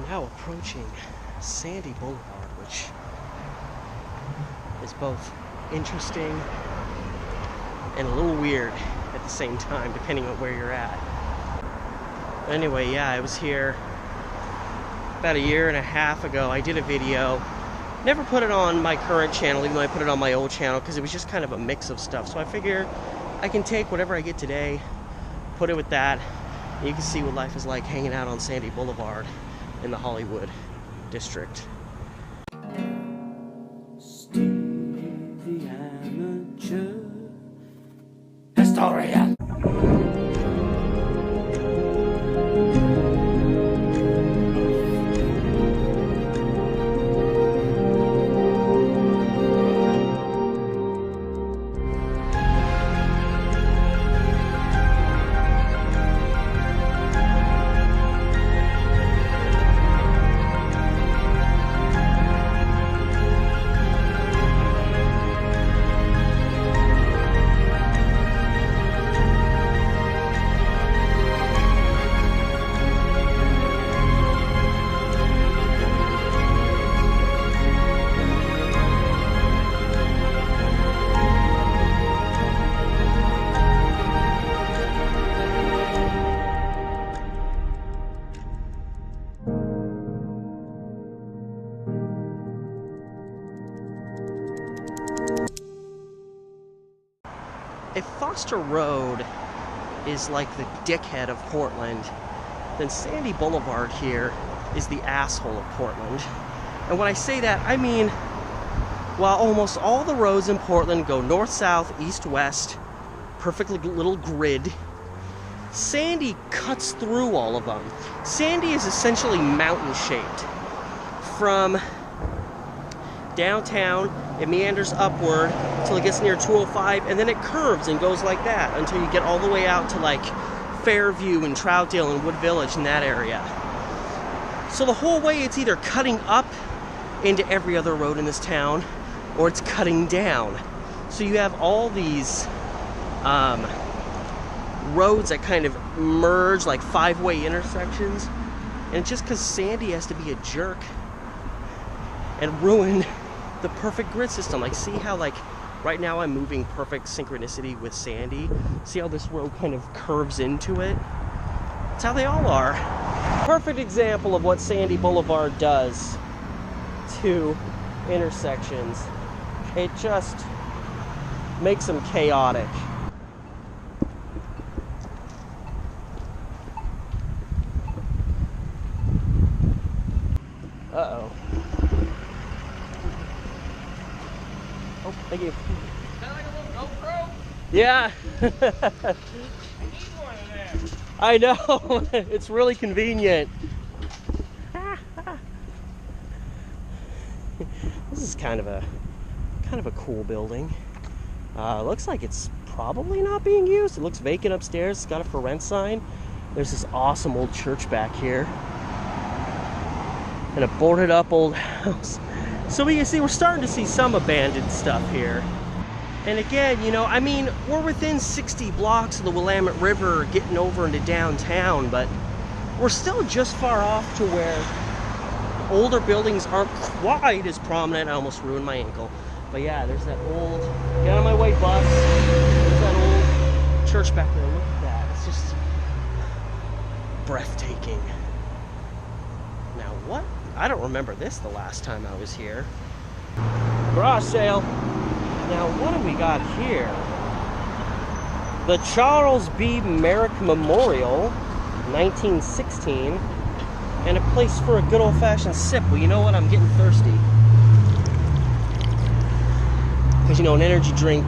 Now approaching Sandy Boulevard, which is both interesting and a little weird at the same time, depending on where you're at. Anyway, yeah, I was here about a year and a half ago. I did a video. Never put it on my current channel, even though I put it on my old channel, because it was just kind of a mix of stuff. So I figure I can take whatever I get today, put it with that, and you can see what life is like hanging out on Sandy Boulevard in the Hollywood district. Steve the Amateur Historian. If Foster Road is like the dickhead of Portland, then Sandy Boulevard here is the asshole of Portland. And when I say that, I mean, while almost all the roads in Portland go north, south, east, west, perfectly little grid, Sandy cuts through all of them. Sandy is essentially mountain-shaped. From downtown, it meanders upward till it gets near 205, and then it curves and goes like that until you get all the way out to like Fairview and Troutdale and Wood Village in that area. So the whole way it's either cutting up into every other road in this town, or it's cutting down. So you have all these roads that kind of merge, like five-way intersections, and just because Sandy has to be a jerk and ruin the perfect grid system. Like, see how, like, right now I'm moving perfect synchronicity with Sandy. See how this road kind of curves into it? That's how they all are. Perfect example of what Sandy Boulevard does to intersections. It just makes them chaotic. Uh-oh. Oh, thank you. Is that like a little GoPro? Yeah. I need one of them. I know. It's really convenient. This is kind of a cool building. Looks like it's probably not being used. It looks vacant upstairs. It's got a for rent sign. There's this awesome old church back here. And a boarded up old house. So we can see, we're starting to see some abandoned stuff here. And again, you know, I mean, we're within 60 blocks of the Willamette River getting over into downtown, but we're still just far off to where older buildings aren't quite as prominent. I almost ruined my ankle. But yeah, there's that old, get out of my way, bus. There's that old church back there. Look at that. It's just breathtaking. Now what? I don't remember this the last time I was here. Garage sale. Now what do we got here? The Charles B. Merrick Memorial, 1916. And a place for a good old-fashioned sip. Well, you know what? I'm getting thirsty. Because, you know, an energy drink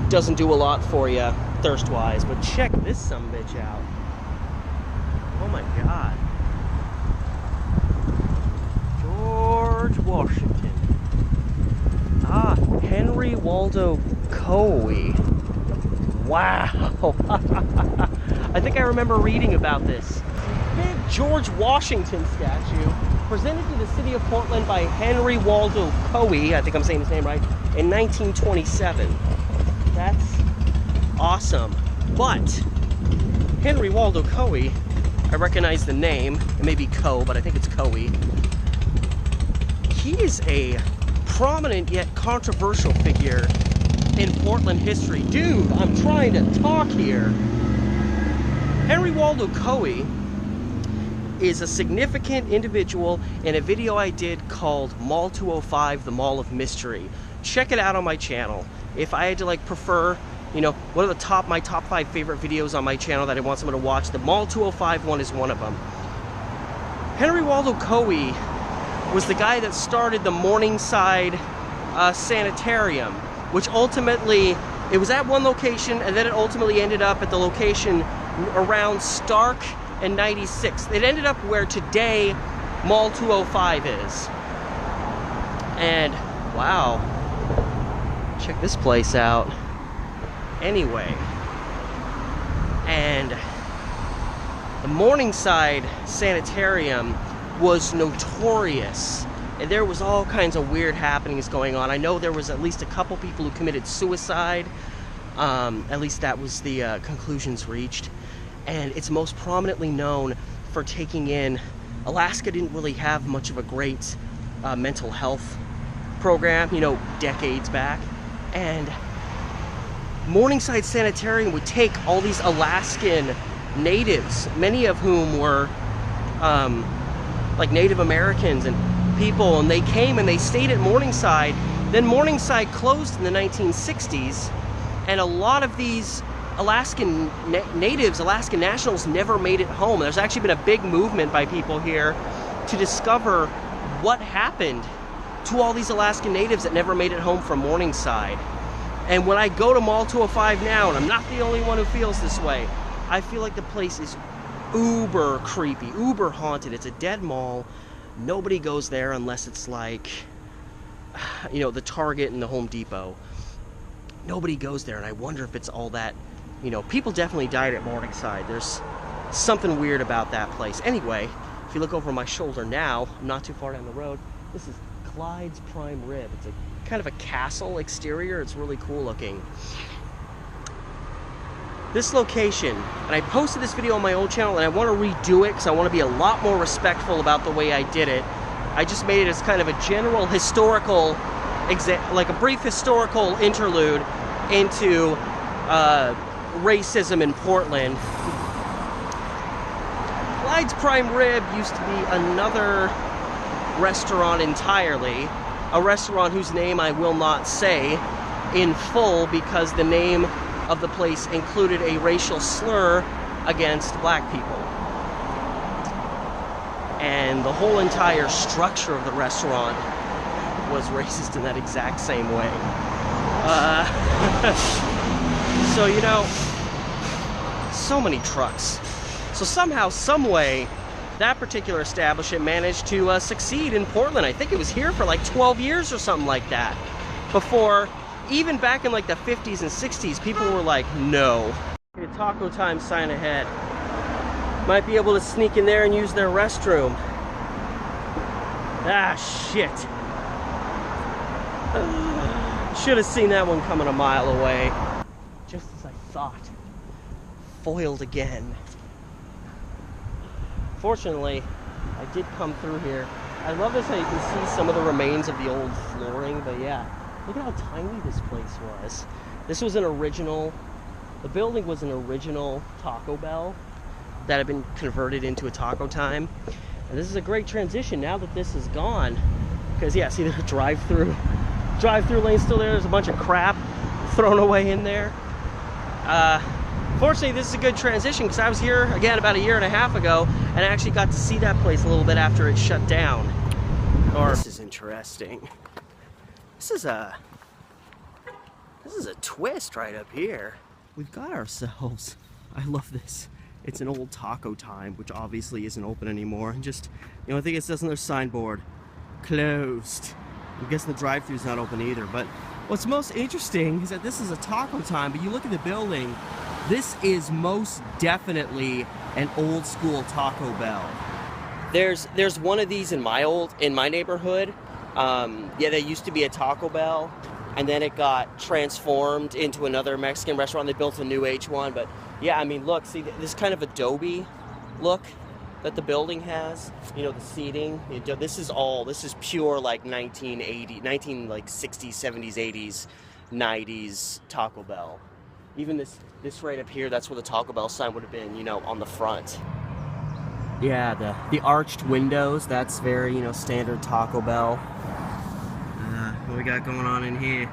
doesn't do a lot for you thirst-wise. But check this sumbitch out. Oh my God. George Washington. Ah, Henry Waldo Cowie. Wow. I think I remember reading about this. Big George Washington statue presented to the city of Portland by Henry Waldo Cowie, I think I'm saying his name right, in 1927. That's awesome. But Henry Waldo Cowie I recognize the name. It may be Co, but I think it's Coey. He is a prominent yet controversial figure in Portland history. Dude, I'm trying to talk here. Henry Waldo Coey is a significant individual in a video I did called Mall 205, the Mall of Mystery. Check it out on my channel. If I had to like prefer, you know, one of my top 5 favorite videos on my channel that I want someone to watch, the Mall 205 one is one of them. Henry Waldo Coey was the guy that started the Morningside Sanitarium, which ultimately, it was at one location and then it ultimately ended up at the location around Stark and 96. It ended up where today Mall 205 is. And wow, check this place out. Anyway, and the Morningside Sanitarium was notorious, and there was all kinds of weird happenings going on. I know there was at least a couple people who committed suicide. At least that was the conclusions reached. And it's most prominently known for taking in, Alaska didn't really have much of a great mental health program, you know, decades back. And Morningside Sanitarium would take all these Alaskan natives, many of whom were like Native Americans and people, and they came and they stayed at Morningside. Then Morningside closed in the 1960s, and a lot of these Alaskan natives, Alaskan nationals, never made it home. There's actually been a big movement by people here to discover what happened to all these Alaskan natives that never made it home from Morningside. And when I go to Mall 205 now, and I'm not the only one who feels this way, I feel like the place is uber creepy, uber haunted. It's a dead mall. Nobody goes there unless it's like, you know, the Target and the Home Depot. Nobody goes there, and I wonder if it's all that, you know, people definitely died at Morningside. There's something weird about that place. Anyway, if you look over my shoulder now, I'm not too far down the road, this is Clyde's Prime Rib. It's a kind of a castle exterior. It's really cool looking. This location, and I posted this video on my old channel, and I want to redo it because I want to be a lot more respectful about the way I did it. I just made it as kind of a general historical, like a brief historical interlude into racism in Portland. Clyde's Prime Rib used to be another restaurant entirely, a restaurant whose name I will not say in full because the name of the place included a racial slur against black people. And the whole entire structure of the restaurant was racist in that exact same way. So, you know, so many trucks. So somehow, some way, that particular establishment managed to succeed in Portland. I think it was here for like 12 years or something like that. Before, even back in like the 50s and 60s, people were like, no. A taco time sign ahead. Might be able to sneak in there and use their restroom. Ah, shit. Should have seen that one coming a mile away. Just as I thought. Foiled again. Fortunately, I did come through here. I love this how you can see some of the remains of the old flooring, but yeah, look at how tiny this place was. This was an original, the building was an original Taco Bell that had been converted into a Taco Time. And this is a great transition now that this is gone. Because yeah, see the drive-through lane still there. There's a bunch of crap thrown away in there. Fortunately, this is a good transition because I was here again about a year and a half ago and I actually got to see that place a little bit after it shut down. This is interesting. This is a twist right up here. We've got ourselves, I love this. It's an old Taco Time, which obviously isn't open anymore. And just, you know, I think it says on their signboard, closed. I'm guessing the drive-thru's not open either. But what's most interesting is that this is a Taco Time, but you look at the building, this is most definitely an old school Taco Bell. There's one of these in my neighborhood. Yeah, there used to be a Taco Bell, and then it got transformed into another Mexican restaurant. They built a new age one, but yeah, I mean, look, see this kind of adobe look that the building has. You know, the seating. This is pure like 1960s, 70s, 80s, 90s Taco Bell. Even this right up here, that's where the Taco Bell sign would have been, you know, on the front. Yeah, the arched windows, that's very, you know, standard Taco Bell. What we got going on in here?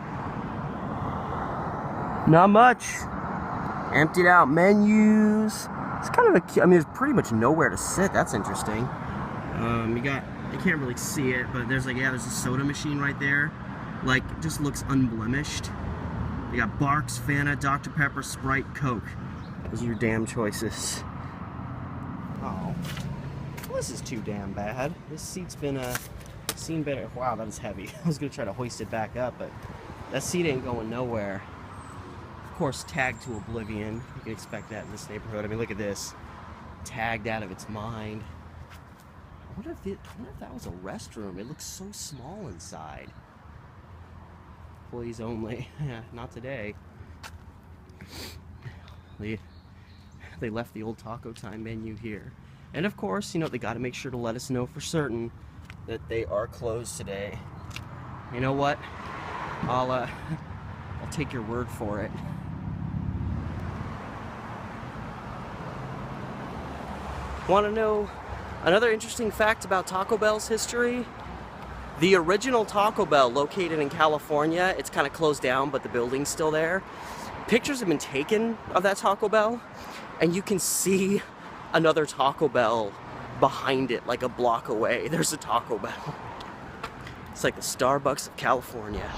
Not much. Emptied out menus. It's kind of I mean, there's pretty much nowhere to sit. That's interesting. You can't really see it, but there's a soda machine right there. Like, just looks unblemished. You got Barks, Fanta, Dr. Pepper, Sprite, Coke. Those are your damn choices. Oh. Well, this is too damn bad. This seat's been seen better. Wow, that is heavy. I was gonna try to hoist it back up, but that seat ain't going nowhere. Of course, tagged to oblivion. You can expect that in this neighborhood. I mean, look at this. Tagged out of its mind. I wonder if that was a restroom. It looks so small inside. Employees only. Yeah, not today. They left the old Taco Time menu here. And of course, you know, they got to make sure to let us know for certain that they are closed today. You know what? I'll take your word for it. Want to know another interesting fact about Taco Bell's history? The original Taco Bell, located in California, it's kind of closed down, but the building's still there. Pictures have been taken of that Taco Bell, and you can see another Taco Bell behind it, like a block away. There's a Taco Bell. It's like the Starbucks of California.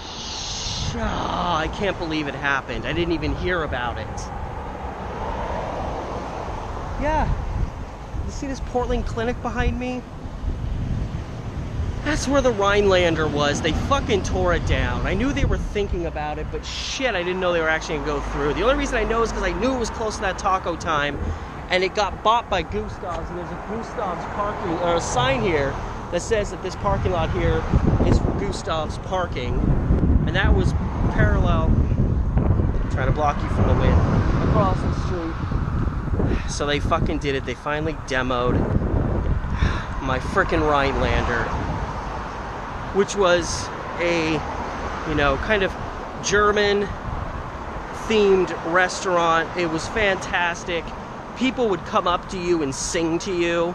Oh, I can't believe it happened. I didn't even hear about it. Yeah. You see this Portland clinic behind me? That's where the Rhinelander was. They fucking tore it down. I knew they were thinking about it, but shit, I didn't know they were actually gonna go through. The only reason I know is because I knew it was close to that Taco Time, and it got bought by Gustav's, and there's a Gustav's parking, or a sign here that says that this parking lot here is for Gustav's parking, and that was parallel, trying to block you from the wind, across the street. So they fucking did it. They finally demoed my frickin' Rhinelander, which was a, you know, kind of German themed restaurant. It was fantastic. People would come up to you and sing to you.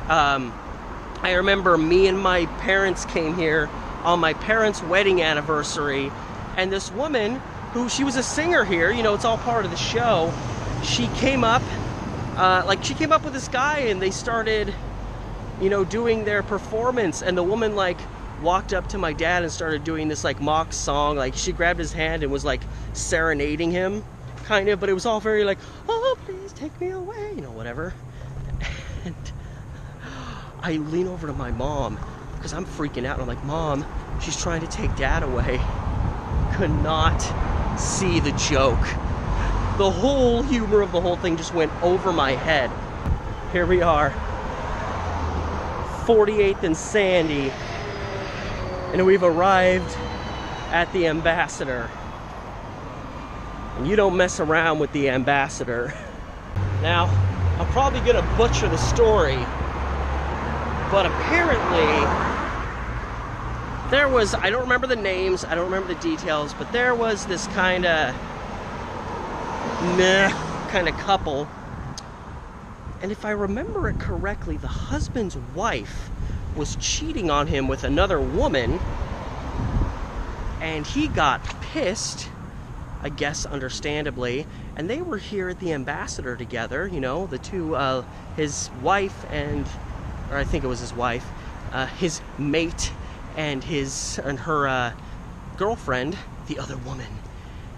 I remember me and my parents came here on my parents' wedding anniversary, and this woman, she was a singer here, you know, it's all part of the show. She came up, she came up with this guy, and they started, you know, doing their performance, and the woman, like, walked up to my dad and started doing this, like, mock song. Like, she grabbed his hand and was, like, serenading him, kind of, but it was all very, like, oh, please take me away, you know, whatever. And I lean over to my mom, because I'm freaking out, and I'm like, Mom, she's trying to take Dad away. Could not see the joke. The whole humor of the whole thing just went over my head. Here we are, 48th and Sandy, and we've arrived at the Ambassador. And you don't mess around with the Ambassador. Now, I'm probably gonna butcher the story, but apparently there was, I don't remember the names, I don't remember the details, but there was this kind of couple. And if I remember it correctly, the husband's wife was cheating on him with another woman, and he got pissed, I guess understandably, and they were here at the Ambassador together, you know, the two, his wife and, or I think it was his wife, his mate and her girlfriend, the other woman.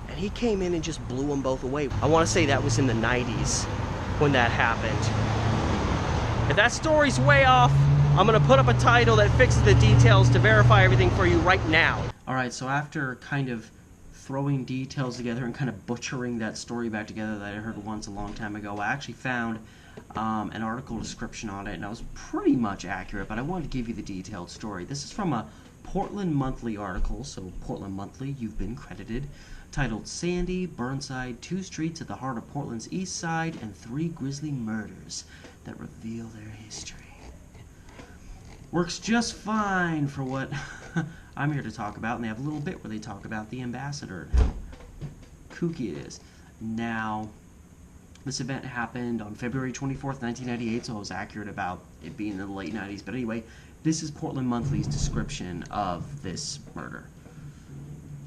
And he came in and just blew them both away. I want to say that was in the 90s when that happened. If that story's way off, I'm gonna put up a title that fixes the details to verify everything for you right now. Alright, so after kind of throwing details together and kind of butchering that story back together that I heard once a long time ago, I actually found an article description on it, and it was pretty much accurate, but I wanted to give you the detailed story. This is from a Portland Monthly article, so Portland Monthly, you've been credited, titled Sandy, Burnside, 2 streets at the heart of Portland's east side, and 3 grisly murders. that reveal their history. Works just fine for what I'm here to talk about, and they have a little bit where they talk about the ambassador and how kooky it is. Now, this event happened on February 24th, 1998, so I was accurate about it being in the late 90s. But anyway, this is Portland Monthly's description of this murder.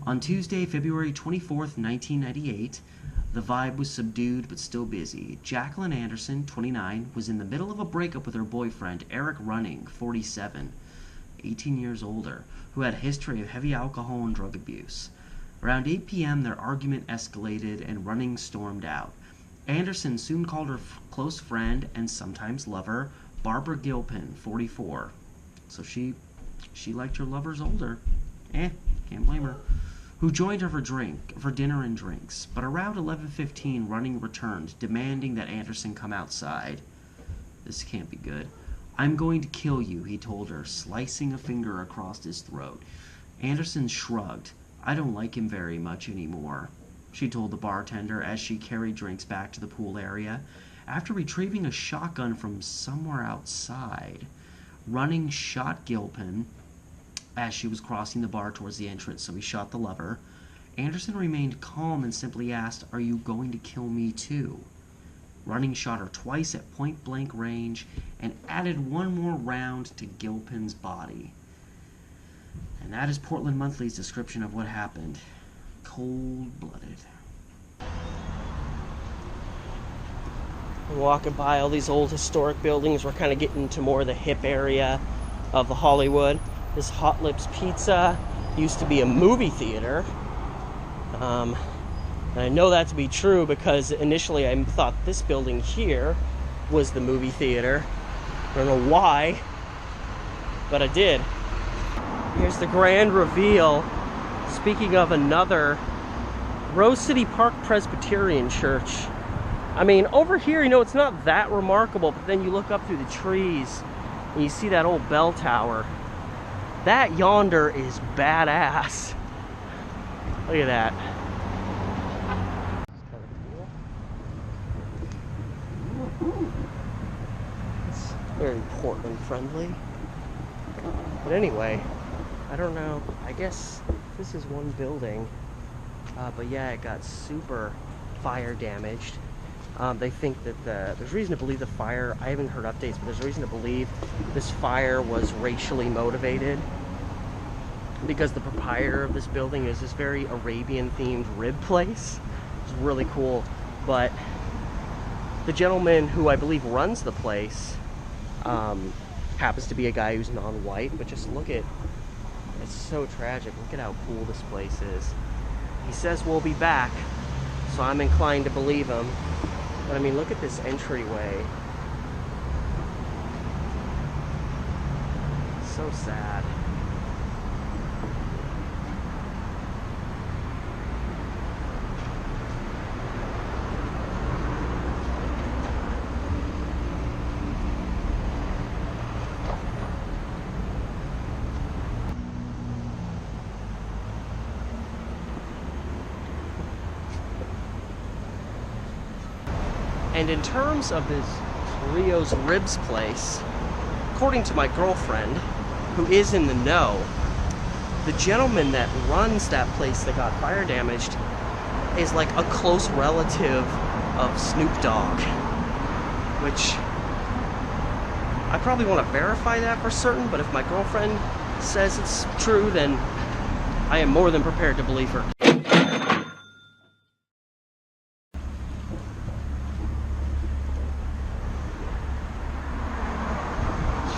On Tuesday, February 24th, 1998, the vibe was subdued but still busy. Jacqueline Anderson, 29, was in the middle of a breakup with her boyfriend, Eric Running, 47, 18 years older, who had a history of heavy alcohol and drug abuse. Around 8 p.m., their argument escalated and Running stormed out. Anderson soon called her close friend and sometimes lover, Barbara Gilpin, 44. So she liked her lovers older. Can't blame her. Who joined her for dinner and drinks. But around 11:15, Running returned, demanding that Anderson come outside. This can't be good. I'm going to kill you, he told her, slicing a finger across his throat. Anderson shrugged. I don't like him very much anymore, she told the bartender as she carried drinks back to the pool area. After retrieving a shotgun from somewhere outside, Running shot Gilpin as she was crossing the bar towards the entrance, so he shot the lover. Anderson remained calm and simply asked, are you going to kill me too? Running shot her twice at point-blank range and added one more round to Gilpin's body. And that is Portland Monthly's description of what happened. Cold-blooded. We're walking by all these old historic buildings. We're kind of getting to more of the hip area of the Hollywood. This Hot Lips Pizza used to be a movie theater. And I know that to be true because initially I thought this building here was the movie theater. I don't know why, but I did. Here's the grand reveal. Speaking of another, Rose City Park Presbyterian Church. I mean, over here, you know, it's not that remarkable, but then you look up through the trees and you see that old bell tower. That yonder is badass. Look at that. It's very Portland friendly. But anyway, I don't know. I guess this is one building. But yeah, it got super fire damaged. They think that there's reason to believe the fire, I haven't heard updates, but there's reason to believe this fire was racially motivated because the proprietor of this building is this very Arabian themed rib place. It's really cool. But the gentleman who I believe runs the place happens to be a guy who's non-white, but just look at, it's so tragic. Look at how cool this place is. He says we'll be back, so I'm inclined to believe him. But I mean, look at this entryway. So sad. And in terms of this Rio's Ribs place, according to my girlfriend, who is in the know, the gentleman that runs that place that got fire damaged is like a close relative of Snoop Dogg, which I probably want to verify that for certain, but if my girlfriend says it's true, then I am more than prepared to believe her.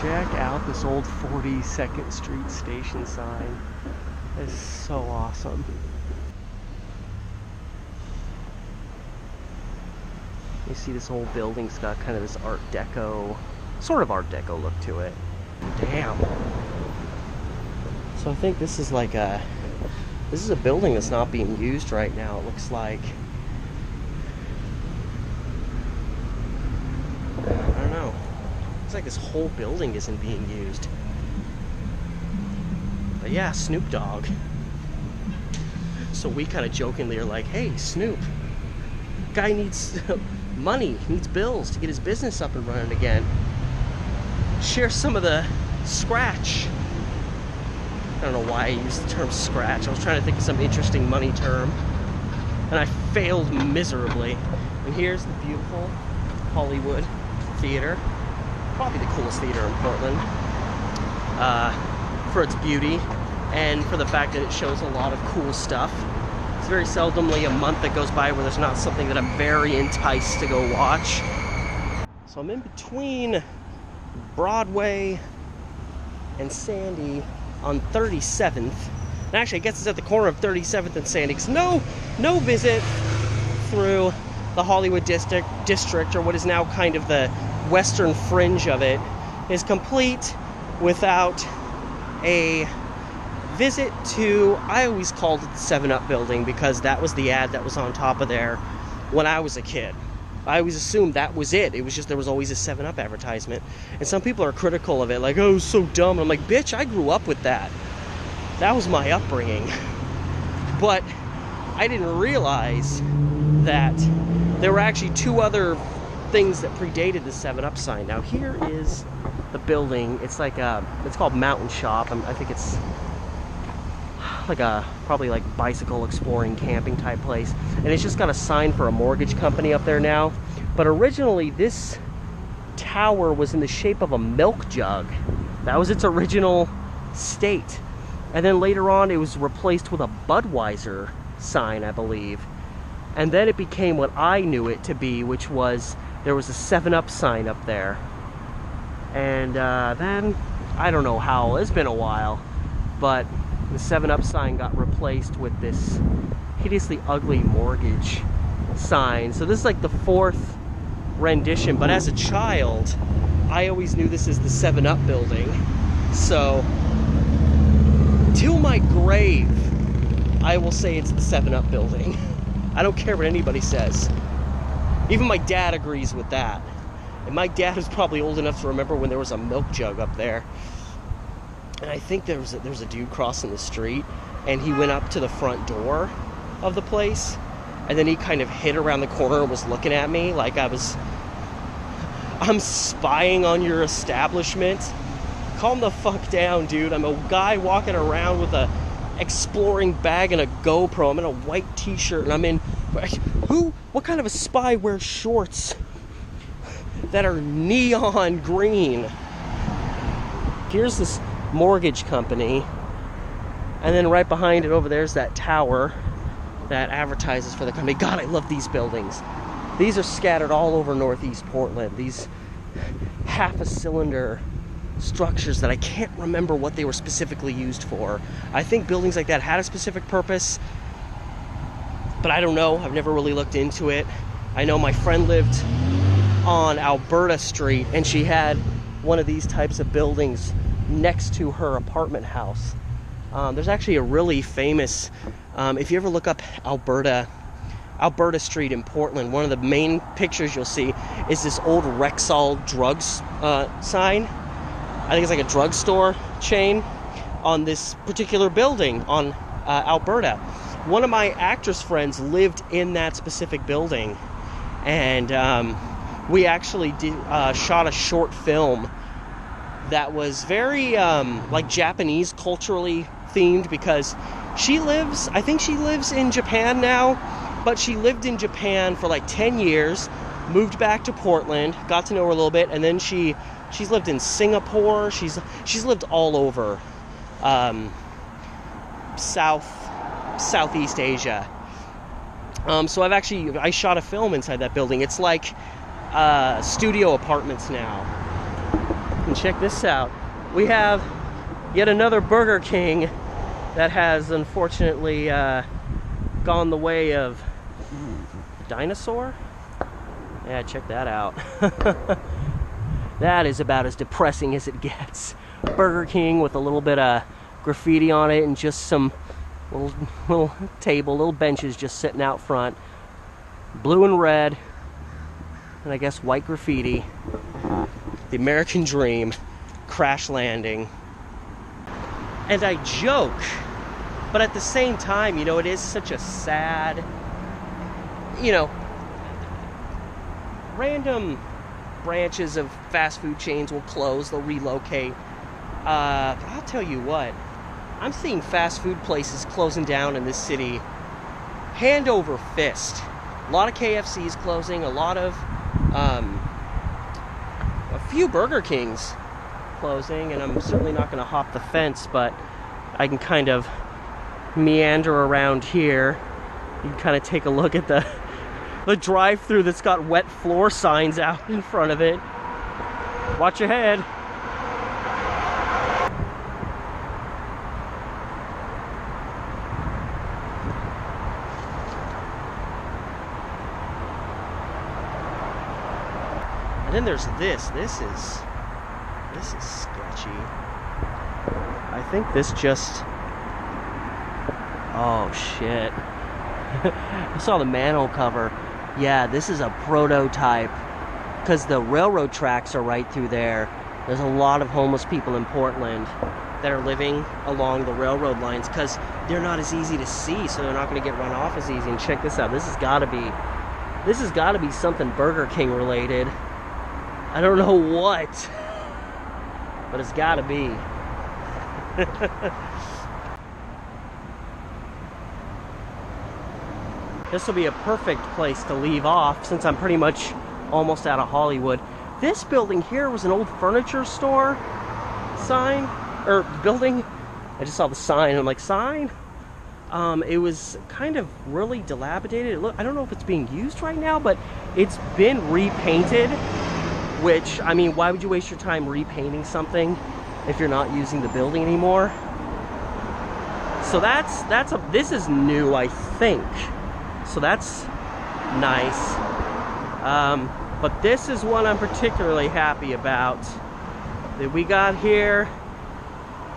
Check out this old 42nd Street station sign. It's so awesome. You see this whole building's got kind of this Art Deco, sort of Art Deco look to it. Damn. So I think this is like this is a building that's not being used right now, it looks like. I don't know. Looks like this whole building isn't being used. But yeah, Snoop Dogg. So we kind of jokingly are like, hey, Snoop, guy needs money, needs bills to get his business up and running again. Share some of the scratch. I don't know why I used the term scratch. I was trying to think of some interesting money term, and I failed miserably. And here's the beautiful Hollywood Theater. Probably the coolest theater in Portland, for its beauty and for the fact that it shows a lot of cool stuff. It's very seldomly a month that goes by where there's not something that I'm very enticed to go watch. So I'm in between Broadway and Sandy on 37th. And actually, I guess it's at the corner of 37th and Sandy, because no visit through the Hollywood district, or what is now kind of the western fringe of it, is complete without a visit to, I always called it the 7-Up building, because that was the ad that was on top of there when I was a kid. I always assumed that was it. It was just there was always a 7-Up advertisement. And some people are critical of it, like, oh, so dumb. I'm like, bitch, I grew up with that. That was my upbringing. But I didn't realize that there were actually two other things that predated the 7-Up sign. Now here is the building. It's like it's called Mountain Shop. I think it's like a probably like bicycle exploring camping type place, and it's just got a sign for a mortgage company up there now. But originally this tower was in the shape of a milk jug. That was its original state, and then later on it was replaced with a Budweiser sign, I believe, and then it became what I knew it to be, which was there was a 7-Up sign up there. And then I don't know how, it's been a while, but the 7-Up sign got replaced with this hideously ugly mortgage sign. So this is like the 4th rendition, but as a child I always knew this as the 7-Up building. So till my grave I will say it's the 7-Up building. I don't care what anybody says. Even my dad agrees with that. And my dad was probably old enough to remember when there was a milk jug up there. And I think there was a dude crossing the street, and he went up to the front door of the place, and then he kind of hid around the corner and was looking at me like I'm spying on your establishment. Calm the fuck down, dude. I'm a guy walking around with a exploring bag and a GoPro. I'm in a white t-shirt, and I'm in... What kind of a spy wears shorts that are neon green? Here's this mortgage company, and then right behind it over there's that tower that advertises for the company. God, I love these buildings. These are scattered all over Northeast Portland. These half a cylinder structures that I can't remember what they were specifically used for. I think buildings like that had a specific purpose, but I don't know. I've never really looked into it. I know my friend lived on Alberta Street, and she had one of these types of buildings next to her apartment house. There's actually a really famous, if you ever look up Alberta Street in Portland, one of the main pictures you'll see is this old Rexall drugs sign. I think it's like a drugstore chain on this particular building on Alberta. One of my actress friends lived in that specific building, and we actually shot a short film that was very like Japanese culturally themed, because I think she lives in Japan now, but she lived in Japan for like 10 years, moved back to Portland, got to know her a little bit, and then she's lived in Singapore. She's lived all over Southeast Asia. So I shot a film inside that building. It's like studio apartments now. And check this out. We have yet another Burger King that has unfortunately gone the way of dinosaur. Yeah, check that out. That is about as depressing as it gets. Burger King with a little bit of graffiti on it and just some little table, little benches just sitting out front. Blue and red, and I guess white graffiti. The American dream crash landing. And I joke, but at the same time, it is such a sad, random branches of fast food chains will close, they'll relocate. But I'll tell you what, I'm seeing fast food places closing down in this city hand over fist. A lot of KFCs closing, a few Burger Kings closing, and I'm certainly not going to hop the fence, but I can kind of meander around here. You can kind of take a look at the drive-through that's got wet floor signs out in front of it. Watch your head. And then there's this. This is sketchy. I think this just... Oh, shit. I saw the manhole cover. Yeah, this is a prototype. Because the railroad tracks are right through there. There's a lot of homeless people in Portland that are living along the railroad lines because they're not as easy to see, so they're not going to get run off as easy. And check this out. This has got to be something Burger King related. I don't know what, but it's got to be. This will be a perfect place to leave off since I'm pretty much almost out of Hollywood. This building here was an old furniture store sign, or building. I just saw the sign and I'm like, sign? It was kind of really dilapidated. I don't know if it's being used right now, but it's been repainted. Which, I mean, why would you waste your time repainting something if you're not using the building anymore? So this is new, I think. So that's nice. But this is one I'm particularly happy about that we got here.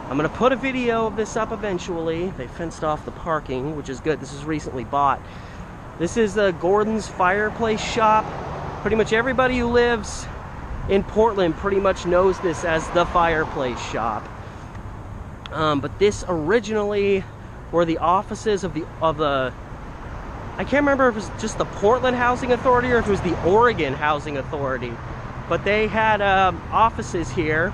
I'm gonna put a video of this up eventually. They fenced off the parking, which is good. This is recently bought. This is the Gordon's Fireplace shop. Pretty much everybody who lives in Portland pretty much knows this as the Fireplace shop. But this originally were the offices of the I can't remember if it was just the Portland Housing Authority or if it was the Oregon Housing Authority, but they had offices here.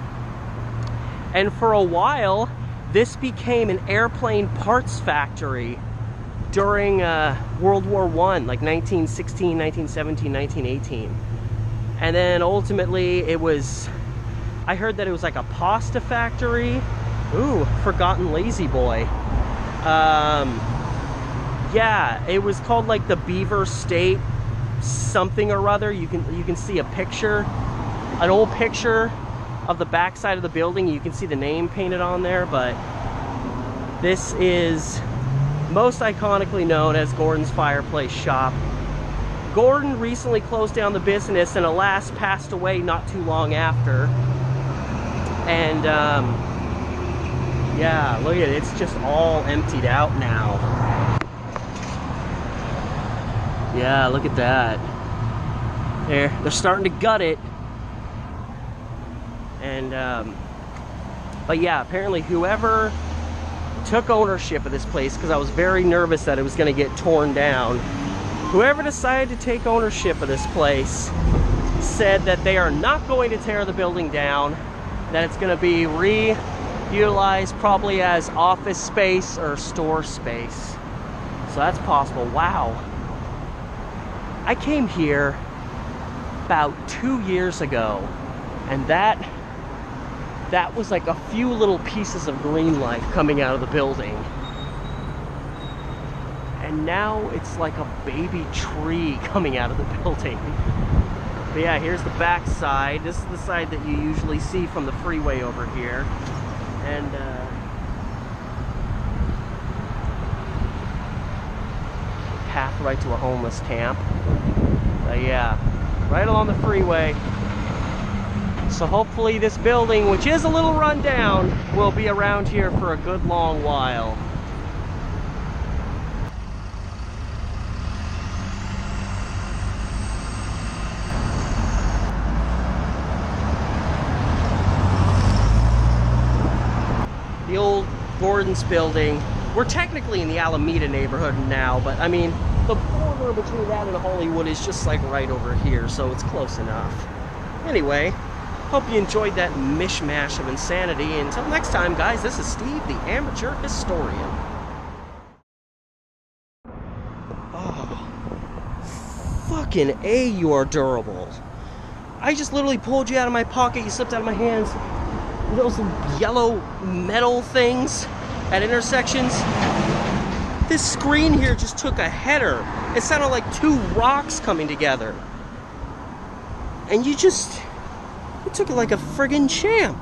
And for a while this became an airplane parts factory during World War I, like 1916, 1917, 1918. And then ultimately it was, I heard that it was like a pasta factory. Ooh, forgotten lazy boy. Yeah, it was called like the Beaver State something or other. You can see a picture, an old picture of the backside of the building. You can see the name painted on there, but this is most iconically known as Gordon's Fireplace shop. Gordon recently closed down the business and alas passed away not too long after. And yeah, look at it, it's just all emptied out now. Yeah, look at that. They're starting to gut it. And but yeah, apparently whoever took ownership of this place, because I was very nervous that it was going to get torn down, whoever decided to take ownership of this place said that they are not going to tear the building down, that it's going to be reutilized probably as office space or store space. So that's possible. Wow. I came here about 2 years ago, and that was like a few little pieces of green life coming out of the building. And now it's like a baby tree coming out of the building. But yeah, here's the back side. This is the side that you usually see from the freeway over here. And path right to a homeless camp. But yeah, right along the freeway. So hopefully this building, which is a little run down, will be around here for a good long while. The old Gordon's building We're technically in the Alameda neighborhood now, but I mean, the border between that and Hollywood is just like right over here, so it's close enough. Anyway, hope you enjoyed that mishmash of insanity. Until next time, guys, this is Steve, the amateur historian. Oh, fucking A, you are durable. I just literally pulled you out of my pocket, you slipped out of my hands. Those yellow metal things at intersections. This screen here just took a header. It sounded like two rocks coming together. And you took it like a friggin' champ.